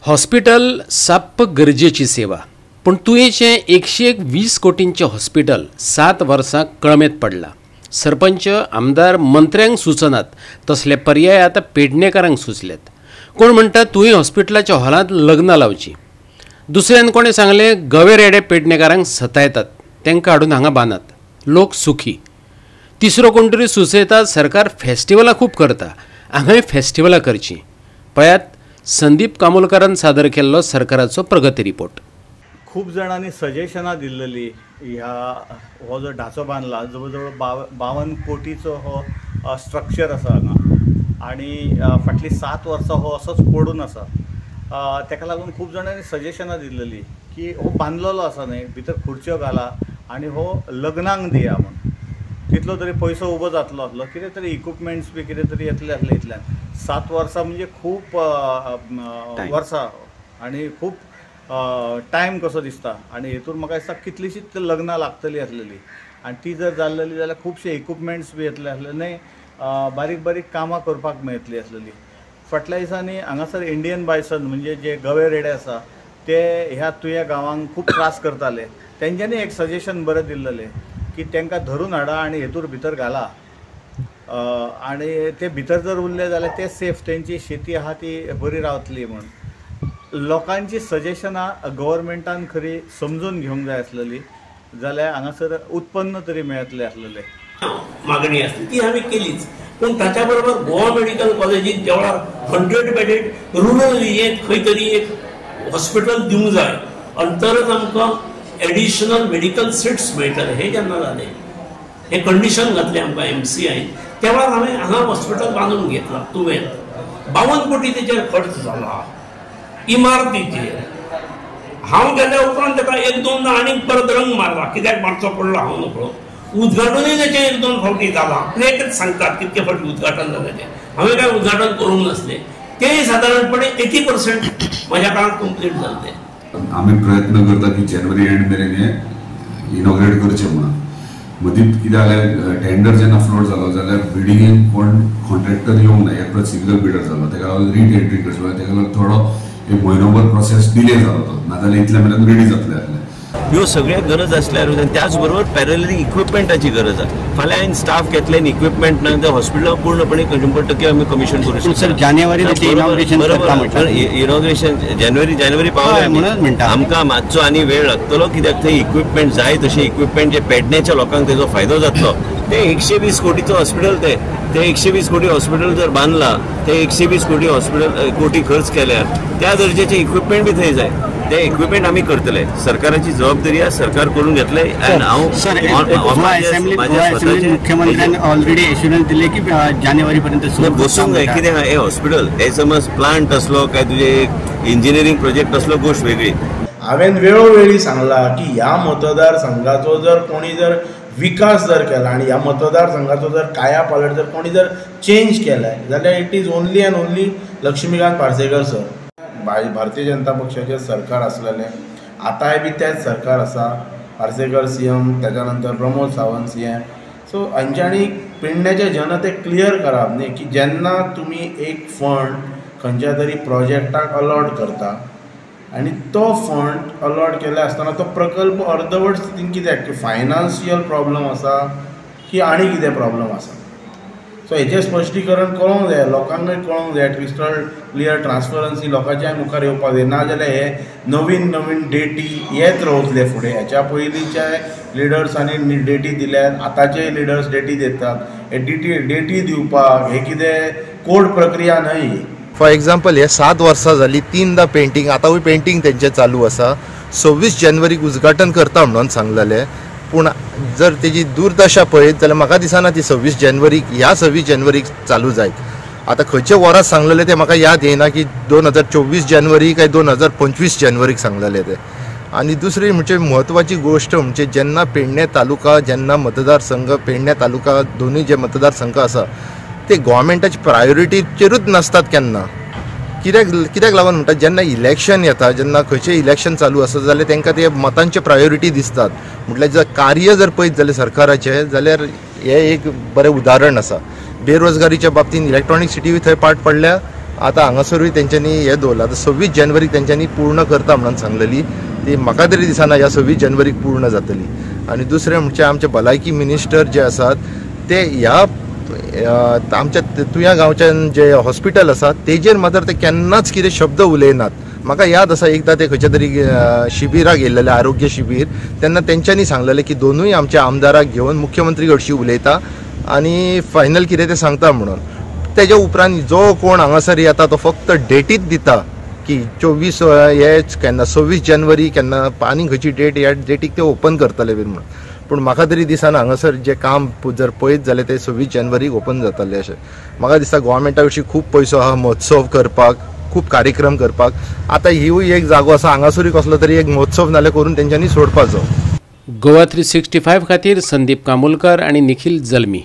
Hospital साप्प गरजेची सेवा, पण तुयेचें 120 कोटींचें हॉस्पिटल 7 वर्सां कळमेत पडला। सरपंच, आमदार, मंत्र्यांक सुचनात तसले पर्याय आतां पेडणेकारांक सुचल्यात। कोण म्हणटा तुवें हॉस्पिटलाच्या हॉलांत लग्नां लावची, दुसऱ्यान कोणें सांगलें गवे रेडे पेडणेकारांक सतायतात, तांकां हाडून हांगा बांदात, लोक सुखी। तिसरो कोण तरी सुचयता सरकार फेस्टिवलां खूब करता, हांगाय फेस्टिवलां करचीं। पळयात संदीप कामोलकरान सादर केल्लो सरकाराचो प्रगती रिपोर्ट। खूप जणांनी सजेशनां दिल्ली हो जो ढाचो बांदला जवळ जवळ 52 कोटीचो हो स्ट्रक्चर आसा हांगा आनी फाटली 7 वर्सां हो असोच पडून आसा। तेका लागून खूप जणांनी सजेशनां दिल्ली की हो बांदलेलो आसा न्ही, भितर खुर्च्यो घाला आनी हो लग्नाक दिया म्हणून, तितलो तरी पयसो उबो जातलो आसलो, कितें तरी इक्विपमेंट्स बी कितें तरी येतले आसले इतल्यान। 7 वर्सां म्हणजे खूप वर्सां आनी खूप टायम कसो दिसता आनी हेतून म्हाका दिसता कितलीशीच लग्नां लागतली आसलेली आनी ती जर जाल्लेली जाल्यार खुबशे इक्विपमेंट्स बी येतले आसले न्ही, बारीक बारीक कामां करपाक मेळटली आसलेली। फाटल्या दिसांनी हांगासर इंडियन बायसन म्हणजे जे गवे रेडे आसा ते ह्या तुया गांवांक खूब त्रास करताले। तेंच्यांनी एक सजेशन बरें दिल्लें की तांकां धरून हाडा आनी हेतूर भितर घाला आनी ते भितर जर उरले जाल्यार ते सेफ, तेंची शेती आहा ती बरी रावतली म्हूण। लोकांची सजेशनां गव्हर्मेंटान खरी समजून घेवंक जाय आसलेली, जाल्यार हांगासर उत्पन्न तरी मेळटलें आसलेलें। मागणी आसली ती आमी केलीच, पूण ताच्या बरोबर गोवा मेडिकल कॉलेजीन जेवढा 100 बेडेड रुरल एरियेत खंय तरी एक हॉस्पिटल दिवंक जाय, अंतरच आमकां एडिशनल मेडिकल सीट्स मेळटले। हे जेन्ना जालें, हे कंडिशन घातलें आमकां MCI, त्या वेळार हांवें हांगा हॉस्पिटल बांदून घेतला तुवें। 52 कोटी तेचेर खर्च जाला इमारतीचेर। हांव गेल्या उपरांत ताका 1-2दा आनीक परत रंग मारला, कित्याक मारचो पडलो हांव नकळो। उद्घाटनूय ताचें 1-2 फावटी जालां, प्लेकच सांगतात कितके फावटी उद्घाटन जालें तें। हांवें काय उद्घाटन करूंक नासलें, तेंय सादारणपणे 80% म्हाज्या काळांत कंप्लीट जालें तें। आम्ही प्रयत्न करता की जानेवारी एंड मेरेन हे इनॉग्रेट करचें म्हणून। मदींच कितें जालें, टेंडर जेन्ना फ्लोट जालो जाल्यार बिडिंगेक कोण कॉन्ट्रॅक्टर येवंक ना, एकटो सिंगल बिडर जालो, ताका लागून रीटेंड्री करची पडली, ताका लागून थोडो एक म्हयनोभर प्रोसेस डिले जालो तो, नाजाल्यार इतल्या मेरेन रेडी जातलें आसलें। ह्यो सगळ्या गरज आसल्यार त्याच बरोबर पॅरलली इक्विपमेंटाची गरज आहे। फाल्यां हांवें स्टाफ घेतले आनी इक्विपमेंट ना, त्या हॉस्पिटलाक पूर्णपणे 100% आमी कमिशन करूं शकता। सर जानेवारी इनॉग्रेशन जानेवारी पावले, आमकां मातसो आनी वेळ लागतलो, कित्याक थंय इक्विपमेंट जाय तशें इक्विपमेंट जे पेडण्याच्या लोकांक तेजो फायदो जातलो। ते 120 कोटीचो हॉस्पिटल ते 120 कोटी हॉस्पिटल जर बांदला, ते 120 कोटी खर्च केल्यार त्या दर्जेचे इक्विपमेंट बी थंय जाय। ते इक्विपमेंट आमी करतले, सरकाराची जबाबदारी आहे, सरकार करून घेतले। मुख्यमंत्र्यांनी ऑलरेडी एश्युरन्स दिले की जानेवारी पर्यंत बसूंक जाय। कितें हे हॉस्पिटल हे समज प्लांट असलो काय तुझे इंजिनियरिंग प्रोजेक्ट असलो गोष्ट वेगळी। हांवें वेळोवेळी सांगला की ह्या मतदारसंघाचो जर कोणी जर विकास जर केला आणि ह्या मतदारसंघाचो जर कायापालट जर कोणी जर चेंज केलाय जाल्यार it is only and only Laxmikant Parsekar sir. Bharatiya Janata पक्षाचे सरकार आसलेले, आतांय बी तेच सरकार आसा, पार्सेकर CM, त्याच्या नंतर प्रमोद सावंत CM। सो हांच्यांनी पेडण्याच्या जनतेक क्लियर करप न्ही की जेन्ना तुमी एक फंड खंयच्या तरी प्रोजेक्टाक अलॉट करता आनी तो फंड अलॉट केले आसतना तो प्रकल्प अर्दवट स्थितीन कित्याक की फायनान्शियल प्रॉब्लम आसा की आनी कितें प्रॉब्लम आसा। सो हेचें स्पश्टीकरण कळोवंक जाय, लोकांकूय कळोवंक जाय, क्रिस्टल क्लियर ट्रान्सपरन्सी लोकांच्या मुखार येवपाक जाय, ना जाल्यार हे नवीन नवीन डेटी येत रावतले फुडें। हेच्या पयलींचे लिडर्सांनी डेटी दिल्यात, आतांचे लिडर्स डेटी दितात, हे डेटी दिवपाक हे कितें कोड प्रक्रिया न्हय। फॉर एग्जाम्पल हे 7 वर्सां जाली, 3दा पेंटींग, आतांय पेंटींग तेंचें चालू आसा। 26 जानेवारीक उद्घाटन करता म्हणून सांगलेलें, पूण जर तेजी दुर्दशा पळयत जाल्यार म्हाका दिसना ती 26 जानेवारीक चालू जायत। आतां खंयचे वरां सांगलेले ते म्हाका याद येना की 2024 जानेवारी काय 2025 जानेवारीक सांगलेले ते। आनी दुसरी म्हणजे म्हत्वाची गोश्ट म्हणजे जेन्ना पेडणे तालुका, जेन्ना मतदारसंघ पेडणे तालुका दोनूय जे मतदारसंघ आसा ते गोवोरमेंटाची प्रायोरिटीचेरूच नासतात केन्ना। कित्याक लागून म्हणटा, जेन्ना इलेक्शन येता, जेन्ना खंयचें इलेक्शन चालू आसा जाल्यार तांकां ते मतांचे प्रायोरिटी दिसतात। म्हटल्यार जर कार्य जर पळयत जाल्यार सरकाराचें जाल्यार हे एक बरें उदाहरण आसा। बेरोजगारीच्या बाबतींत इलेक्ट्रॉनीक सिटी थंय पाड पडल्या, आतां हांगासरूय तेंच्यांनी हें दवरलां. आतां 26 जानेवारीक तेंच्यांनी पूर्ण करता म्हणून सांगलेली. ती म्हाका तरी दिसना ह्या 26 जानेवारीक पूर्ण जातली. आनी दुसरें म्हणजे आमचे भलायकी मिनिस्टर जे आसात ते ह्या आमच्या तुया गांवच्यान जे हॉस्पिटल आसा तेजेर मात्र ते केन्नाच कितें शब्द उलयनात. म्हाका याद आसा एकदां ते खंयच्या तरी शिबिराक गेल्लेले आरोग्य शिबीर, तेन्ना तेंच्यांनी सांगलेलें की दोनूय आमच्या आमदाराक घेवन मुख्यमंत्री कडशी उलयता आनी फायनल कितें ते सांगता म्हणून. तेज्या उपरांत जो कोण हांगासर येता तो फक्त डेटीच दिता की 24 हेच केन्ना 26 जानेवारी केन्ना आनी खंयची डेट ह्या डेटीक ते ओपन करतले बीन म्हणून. पूण म्हाका तरी दिसना हांगासर जे काम जर पळयत जाल्यार ते 26 जानेवारीक ओपन जातले अशें म्हाका दिसता. गोवोरमेंटा कडशी खूब पयसो आहा महोत्सव करपाक, खूब कार्यक्रम करपाक. आतां हिवूय एक जागो आसा, हांगासरूय कसलो तरी एक महोत्सव नाल्यार करून तेंच्यांनी सोडपाचो. गोवा 365 खातीर संदीप कामोलकर आनी निखिल जल्मी.